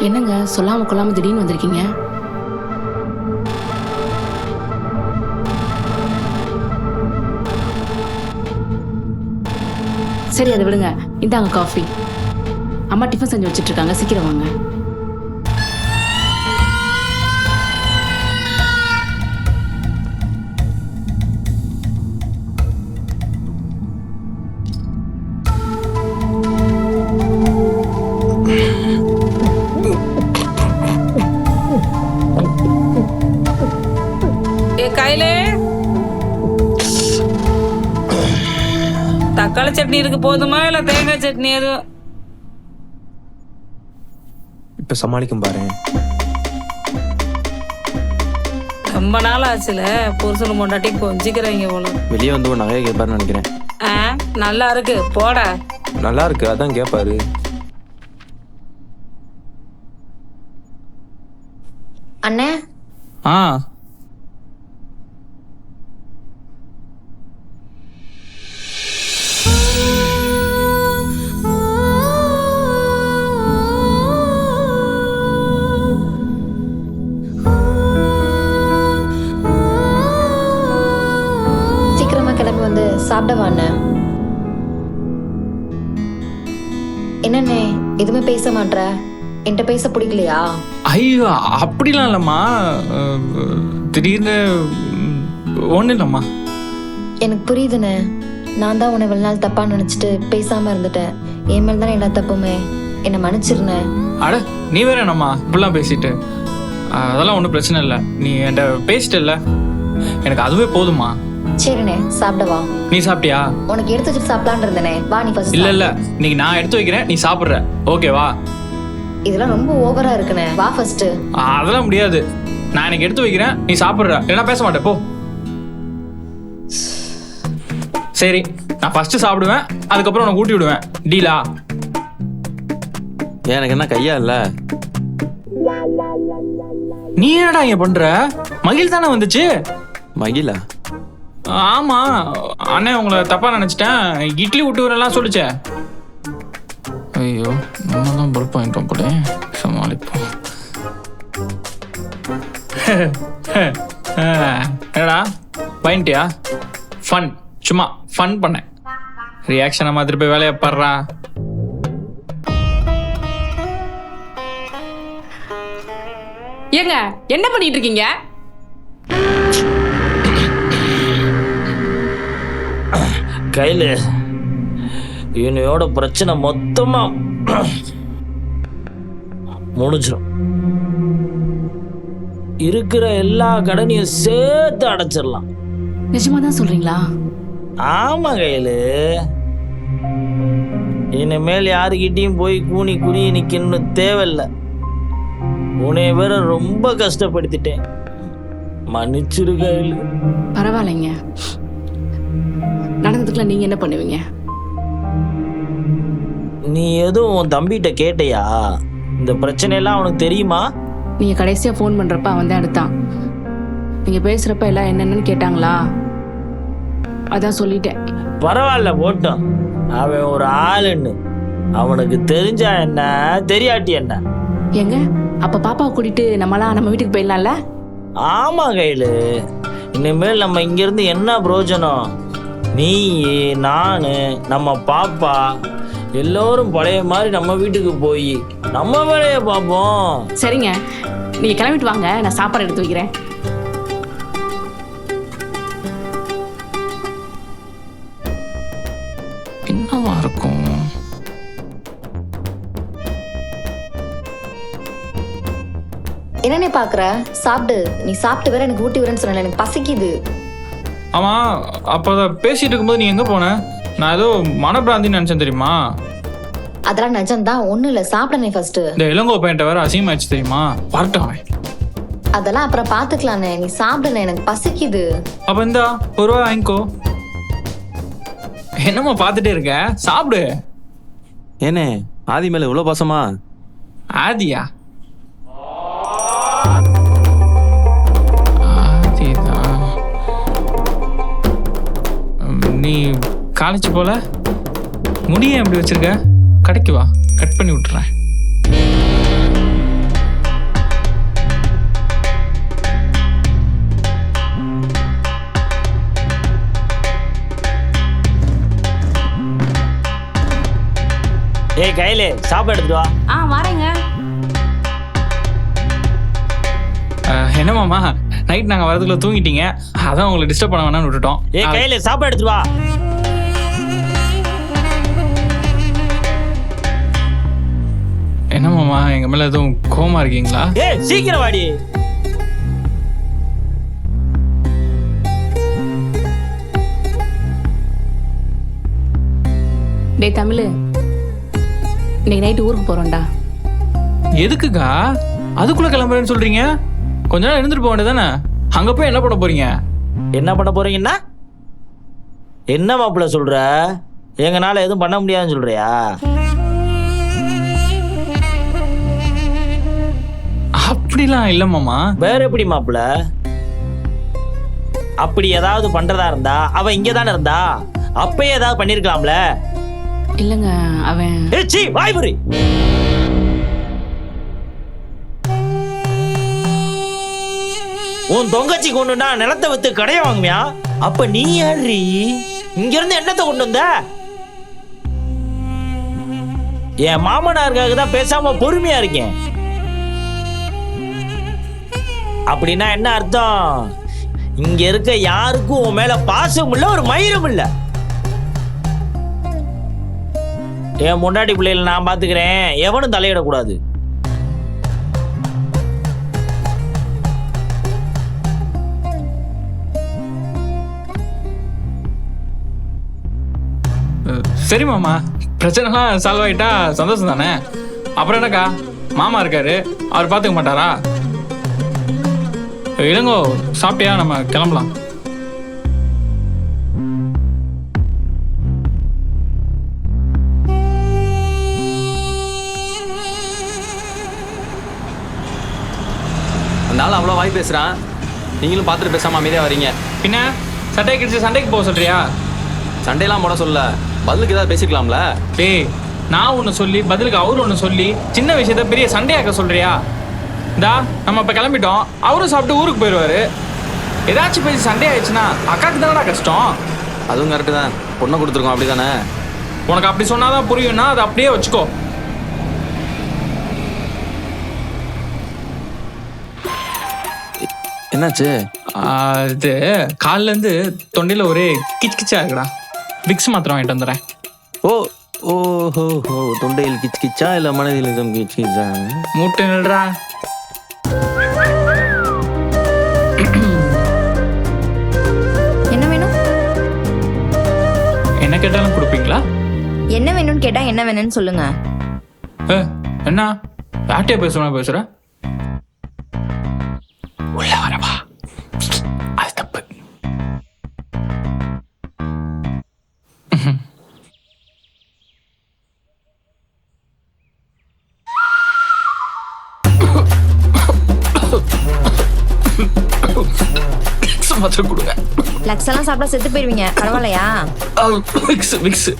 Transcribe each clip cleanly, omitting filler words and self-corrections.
என்னங்க சொல்லாம கொள்ளாம திடீர்னு வந்திருக்கீங்க? சரி அதை விடுங்க, இந்தாங்க காஃபி. அம்மா டிஃபன் செஞ்சு வச்சுட்டு இருக்காங்க, சீக்கிரம் வாங்க. கையிலே தக்காளி சட்னி இருக்கு, போதுமா இல்ல தேங்காய் சட்னி எதுவும்? இப்ப சமாளிக்கும் பாரு. ரொம்ப நாள் ஆச்சுல புருஷனு பொண்டாட்டி கொஞ்சிக்கிறீங்க போல. வெளியே வந்து ஒரு நகையை கேட்பாருன்னு நினைக்கிறேன். நல்லா இருக்கு போட. நல்லா இருக்கு, அதான் கேட்பாரு. அண்ணே. கிளம்பி வந்து சாப்பிடவா அண்ணன்? என்னண்ணே எதுவுமே பேச மாட்ற? என்கிட்ட பேச பிடிக்கலையா? ஐயோ அப்படிலாம் இல்லம்மா, திடீர்னு ஒன்றும் இல்லம்மா. எனக்கு புரியுதுண்ணே. நான் தான் உன்னை இவ்வளவு நாள் தப்பா நினைச்சிட்டு பேசாம இருந்துட்டேன். என் மேல் தானே எல்லா தப்புமே. என்னை மன்னிச்சிருந்தேன். அட நீ வேற என்னம்மா இப்படிலாம் பேசிட்டு? அதெல்லாம் ஒன்றும் பிரச்சனை இல்லை, நீ என்கிட்ட பேசிட்டல்ல, எனக்கு அதுவே போதுமா. சரிண்ணே சாப்பிடவா? நீ சாப்பிட்டியா? உனக்கு எடுத்து வச்சுட்டு சாப்பிடலான்னு இருந்தேனே, வா நீ ஃபர்ஸ்ட். இல்ல இல்ல, இன்னைக்கு நான் எடுத்து வைக்கிறேன், நீ சாப்பிடுற, ஓகேவா? இதெல்லாம் ரொம்ப ஓவரா இருக்குண்ணே, வா ஃபர்ஸ்ட். அதெல்லாம் முடியாது, நான் எனக்கு எடுத்து வைக்கிறேன், நீ சாப்பிடுற, என்ன பேச மாட்டே போ. சரி நான் ஃபர்ஸ்ட் சாப்பிடுவேன், அதுக்கப்புறம் உனக்கு ஊட்டி விடுவேன், டீலா? எனக்கு என்ன கையா இல்ல? நீ என்னடா இங்க பண்ற? மகிழ் தானே வந்துச்சு. மகிழா? ஆமா அண்ணே, உங்களை தப்பா நினைச்சிட்டேன், இட்லி விட்டு வரலாம் சொல்லிச்சே. ஐயோ நம்ம தான் பல்ப் வாங்கிட்டோம் போல, சமாளிப்போம். என்னடா வாங்கிட்டியா? ஃபன், சும்மா ஃபன் பண்ணேன். ரியாக்ஷனை மாதிரி போய் வேலையை பாடுறா. ஏங்க என்ன பண்ணிட்டு இருக்கீங்க? கையில இவனையோட பிரச்சனை மொத்தமா முடிஞ்சிடும். இருக்கிற எல்லா கடனையும் சேர்த்து அடைச்சிடலாம். நிஜமா தான் சொல்றீங்களா? ஆமா கையில, இனிமேல் யாருக்கிட்டையும் போய் கூனி குனி நிக்கணும்னு தேவையில்லை. உன்னைய வேற ரொம்ப கஷ்டப்படுத்திட்டேன், மன்னிச்சிரு கையில. பரவாயில்லைங்க, நடந்ததுக்குலாம் நீங்க என்ன பண்ணுவீங்க? நீ எதுவும் உன் தம்பிகிட்ட கேட்டையா? இந்த பிரச்சனையெல்லாம் அவனுக்கு தெரியுமா? நீங்க கடைசியா ஃபோன் பண்றப்ப அவன் தான் எடுத்தான். நீங்க பேசுறப்ப எல்லாம் என்னென்னு கேட்டாங்களா? அதான் சொல்லிட்டேன். பரவாயில்ல போட்டோம், அவன் ஒரு ஆளுன்னு. அவனுக்கு தெரிஞ்சா என்ன, தெரியாட்டி என்ன? எங்க அப்ப பாப்பாவை கூட்டிட்டு நம்ம வீட்டுக்கு போயிடலாம்ல? ஆமா கையில, இனிமேல் நம்ம இங்க இருந்து என்ன பிரயோஜனம்? நீ, நானு, நம்ம பாப்பா எல்லோரும் பழைய மாதிரி நம்ம வீட்டுக்கு போய் நம்ம வேலைய பார்ப்போம். சரிங்க, நீங்க கிளம்பிட்டு வாங்க, நான் சாப்பாடு எடுத்து வைக்கிறேன். என்னவா இருக்கும்? என்னன்னே பாக்குற? சாப்பிடு. நீ சாப்பிட்டு வேற எனக்கு ஊட்டி வரேன்னு சொன்ன, எனக்கு பசிக்குது. ஆமா, அப்ப அதை பேசிட்டு இருக்கும்போது நீ எங்க போன? நான் ஏதோ மனப்பிராந்தின்னு நினைச்சேன் தெரியுமா? அதெல்லாம் நிஜம்தான், ஒண்ணும் இல்ல. சாப்பிடனே ஃபர்ஸ்ட். இந்த இளங்கோ பையன்ட்ட வேற அசிங்கமாச்சு தெரியுமா? வரட்டும். அதெல்லாம் அப்புறம் பாத்துக்கலானே, நீ சாப்பிடுனே, எனக்கு பசிக்குது. அப்ப இந்தா ஒரு ரூபா வாங்கிக்கோ. என்னம்மா பாத்துட்டே இருக்க, சாப்பிடு. ஏனே ஆதி மேல இவ்வளவு பாசமா? ஆதியா? நீ காலேஜ் போல முடிய எப்படி வச்சிருக்க? கடைக்கு வா, கட் பண்ணி விட்டுறேன். ஏய் கையில சாப்பாடு எடுத்துட்டு வா. வரேங்க. என்ன மாமா நைட் நாங்கள் வரதுக்குள்ள தூங்கிட்டீங்க, அதான் உங்களை டிஸ்டர்ப் பண்ண வேணாம்னு விட்டுட்டோம். ஏய் கையில சாப்பாடு எடுத்துட்டு வா. என்ன மாமா எங்க மேல எதுவும் கோவமா இருக்கீங்களா? ஏய் சீக்கிரம் வாடி. டேய் தமிழ், இன்னைக்கு நைட்டு ஊருக்கு போறோம்டா. எதுக்குக்கா அதுக்குள்ள கிளம்புறேன்னு சொல்றீங்க? கொஞ்ச நேரம் இருந்துட்டு போக வேண்டியதானே? அங்க போய் என்ன பண்ண போறீங்க? என்ன பண்ண போறீங்கன்னா என்ன மாப்பிள்ள சொல்ற? எங்கனால எதுவும் பண்ண முடியாதுன்னு சொல்றியா? அப்படிலாம் இல்ல மாமா. வேற எப்படி மாப்பிள்ள? அப்படி ஏதாவது பண்றதா இருந்தா அவ இங்க தானே இருந்தா, அப்பயே ஏதாவது பண்ணிருக்கலாம்ல. இல்லைங்க, அவன் ஏச்சி வாய்புரி. உன் தொங்கச்சி கொண்டுனா நிலத்தை வித்து கடையை வாங்குவியா? அப்ப நீ யாரு? இங்க இருந்து என்னத்தை கொண்டு வந்த? என் மாமனாருக்காக தான் பேசாம பொறுமையா இருக்கேன். அப்படின்னா என்ன அர்த்தம்? இங்க இருக்க யாருக்கும் உன் மேல பாசம் இல்ல, ஒரு மயிரும் இல்ல. என் முன்னாடி பிள்ளைகளை நான் பாத்துக்கிறேன், எவனும் தலையிடக்கூடாது. சரி மாமா, பிரச்சனைலாம் சால்வ் ஆகிட்டா சந்தோஷம் தானே. அப்புறம் என்னக்கா, மாமா இருக்காரு, அவர் பார்த்துக்க மாட்டாரா? இளங்கோ சாப்பிட்டியா? நம்ம கிளம்பலாம். அந்த ஆள் அவ்வளோ வாய் பேசுகிறான், நீங்களும் பார்த்துட்டு பேசாமல் அமைதியாக வரீங்க. பின்ன சட்டையை கிடிச்சு சண்டைக்கு போக சொல்றியா? சண்டையெல்லாம் போட சொல்ல, பதிலுக்கு ஏதாவது பேசிக்கலாம்ல. டேய், நான் ஒன்று சொல்லி பதிலுக்கு அவர் ஒன்று சொல்லி சின்ன விஷயத்த பெரிய சண்டையாக்க சொல்றியா? இந்தா நம்ம இப்போ கிளம்பிட்டோம், அவரும் சாப்பிட்டு ஊருக்கு போயிடுவாரு. ஏதாச்சும் பேசி சண்டை ஆயிடுச்சுன்னா அக்காவுக்கு தானடா கஷ்டம். அதுவும் கரெக்டு தான், பொண்ணை கொடுத்துருக்கோம் அப்படி தானே. உனக்கு அப்படி சொன்னாதான் புரியும்னா அதை அப்படியே வச்சுக்கோ. என்னாச்சு? இது காலிலேருந்து தொண்டையில் ஒரே கிச் கிச்சா இருக்குடா. விக்ஸ் மாத்திரம் வாங்கிட்டு வந்துடுறேன். ஓ ஓ ஹோ ஹோ, தொண்டையில் கிச் கிச்சா இல்லை மனதில் எதுவும் கிச் கிச்சா? மூட்டை நில்றா. என்ன வேணும்? என்ன கேட்டாலும் கொடுப்பீங்களா? என்ன வேணும்னு கேட்டா என்ன வேணும்னு சொல்லுங்க. என்ன யார்கிட்டயே பேசுற? உள்ள வரவா? அது தப்பு. மாத்திரம் கொடுங்க. லக்ஸ் எல்லாம் சாப்பிட்டா செத்து போயிருவீங்க, பரவாயில்லையா? விக்ஸ்.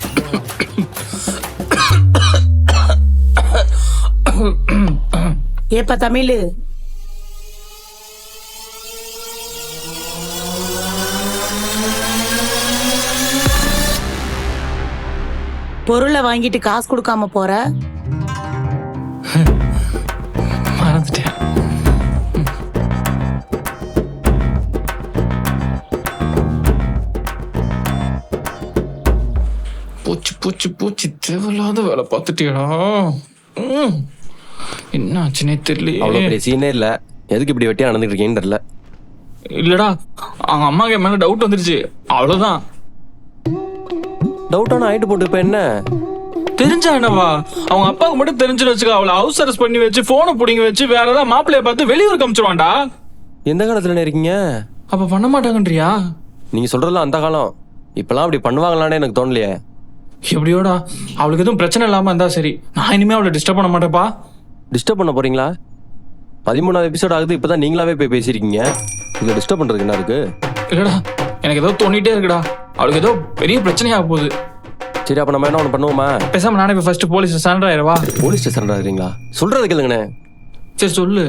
ஏப்பா தமிழ், பொருளை வாங்கிட்டு காசு கொடுக்காம போற? மறந்துட்டேன். பூச்சி தேவையில்லாத வேலை பார்த்துட்டியடா. என்ன ஆச்சுன்னே தெரியல. அவ்வளோ பெரிய சீனே இல்லை, எதுக்கு இப்படி வெட்டியா நடந்துட்டு இருக்கேன்னு தெரியல. இல்லடா, அவங்க அம்மாக்கு என் மேல டவுட் வந்துருச்சு, அவ்வளவுதான். டவுட்டான ஆயிட்டு போட்டு இப்போ என்ன தெரிஞ்சா என்னவா? அவங்க அப்பாவுக்கு மட்டும் தெரிஞ்சுன்னு வச்சுக்க, அவளை ஹவுஸ் அரெஸ்ட் பண்ணி வச்சு போனை பிடிங்கி வச்சு வேற ஏதாவது மாப்பிள்ளைய பார்த்து வெளியூர் காமிச்சிருவான்டா. எந்த காலத்துல இருக்கீங்க? அப்ப பண்ண மாட்டாங்கன்றியா? நீங்க சொல்றதுலாம் அந்த காலம், இப்பெல்லாம் அப்படி பண்ணுவாங்களான்னு எனக்கு தோணலையே. எப்படியோடா, அவளுக்கு எதுவும் பிரச்சனை இல்லாம இருந்தா சரி, நான் இனிமே அவளை டிஸ்டர்ப் பண்ண மாட்டேப்பா. டிஸ்டர்ப் பண்ண போறீங்களா? 13வது எபிசோட் ஆகுது, இப்பதான் நீங்களாவே போய் பேசியிருக்கீங்க. இதில் டிஸ்டர்ப் பண்றதுக்கு என்ன இருக்கு? இல்லடா, எனக்கு ஏதோ தோணிட்டே இருக்குடா, அவளுக்கு ஏதோ பெரிய பிரச்சனையாக போகுது. சரி, அப்ப நம்ம என்ன ஒன்று பண்ணுவோமா? பேசாம நானே போய் ஃபர்ஸ்ட் போலீஸ் சரண்டர் ஆயிரவா? போலீஸ் ஸ்டேஷன் ஆகுறீங்களா? சொல்றது கேளுங்கண்ணே. சரி சொல்லு.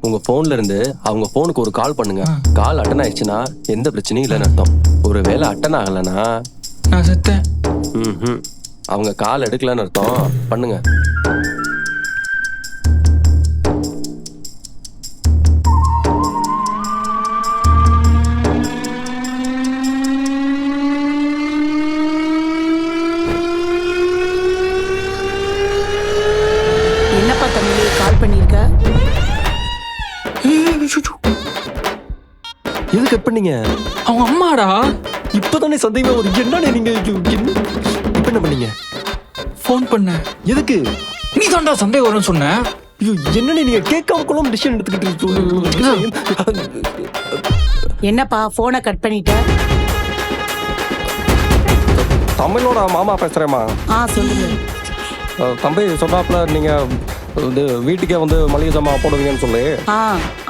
உங்க போன்ல இருந்து அவங்க போனுக்கு ஒரு கால் பண்ணுங்க. கால் அட்டன் ஆயிடுச்சுன்னா எந்த பிரச்சனையும் இல்லைன்னு அர்த்தம். ஒரு வேளை அட்டன் ஆகலைன்னா நான் செத்தேன். அவங்க கால் எடுக்கலன்னு அர்த்தம். பண்ணுங்க. என்னப்பா தமிழ் கால் பண்ணியிருக்க? எது கட் பண்ணீங்க? அவங்க அம்மாடா. இப்பதானே சந்தேகமா ஒரு என்னன்னு நீங்க இப்ப என்ன பண்ணீங்க? ஃபோன் பண்ண. எதுக்கு? நீ தான்டா சண்டே வரும்னு சொன்ன. ஐயோ, என்னன்னு நீங்க கேட்காம கூட டிசிஷன் எடுத்துக்கிட்டு என்னப்பா போனை கட் பண்ணிட்ட? தமிழோட மாமா பேசுறேம்மா. சொல்லுங்க. தம்பி சொன்னாப்புல நீங்க இது வீட்டுக்கே வந்து மளிகை ஜாமான் போடுவீங்கன்னு சொல்லி.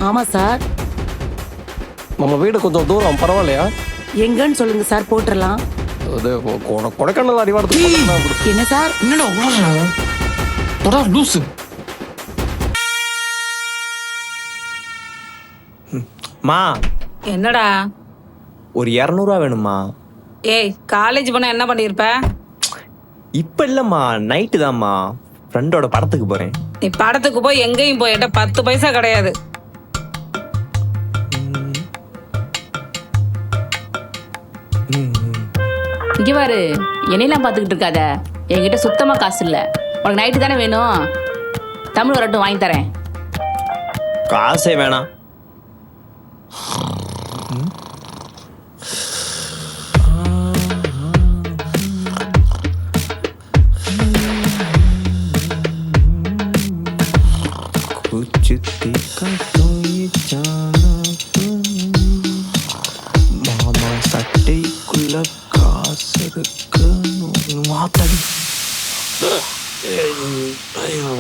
ஆமா சார். நம்ம வீடு கொஞ்சம் தூரம், பரவாயில்லையா? எங்கன்னு சொல்லுங்க சார், போட்டுடலாம். இது கொடைக்கானல் அடிவாரத்துக்கு. என்ன சார்? என்னடா லூசு. மா என்னடா? ஒரு 200 வேணுமா? ஏய், காலேஜ் போனா என்ன பண்ணியிருப்ப? இப்ப இல்லம்மா, நைட்டு தான்மா, ஃப்ரெண்டோட படத்துக்கு போறேன். நீ படத்துக்கு போய் எங்கேயும் போயிட்ட 10 பைசா கிடையாது. இங்க பாரு, என்னையெல்லாம் பார்த்துக்கிட்டு இருக்காத. என்கிட்ட சுத்தமா காசு இல்லை. உனக்கு நைட்டு தானே வேணும். தமிழ் வரட்டும், வாங்கி தரேன். காசே வேணாம். மாமா சட்டைக்குள்ள காசு இருக்கு மாத்தடி. ஐயோ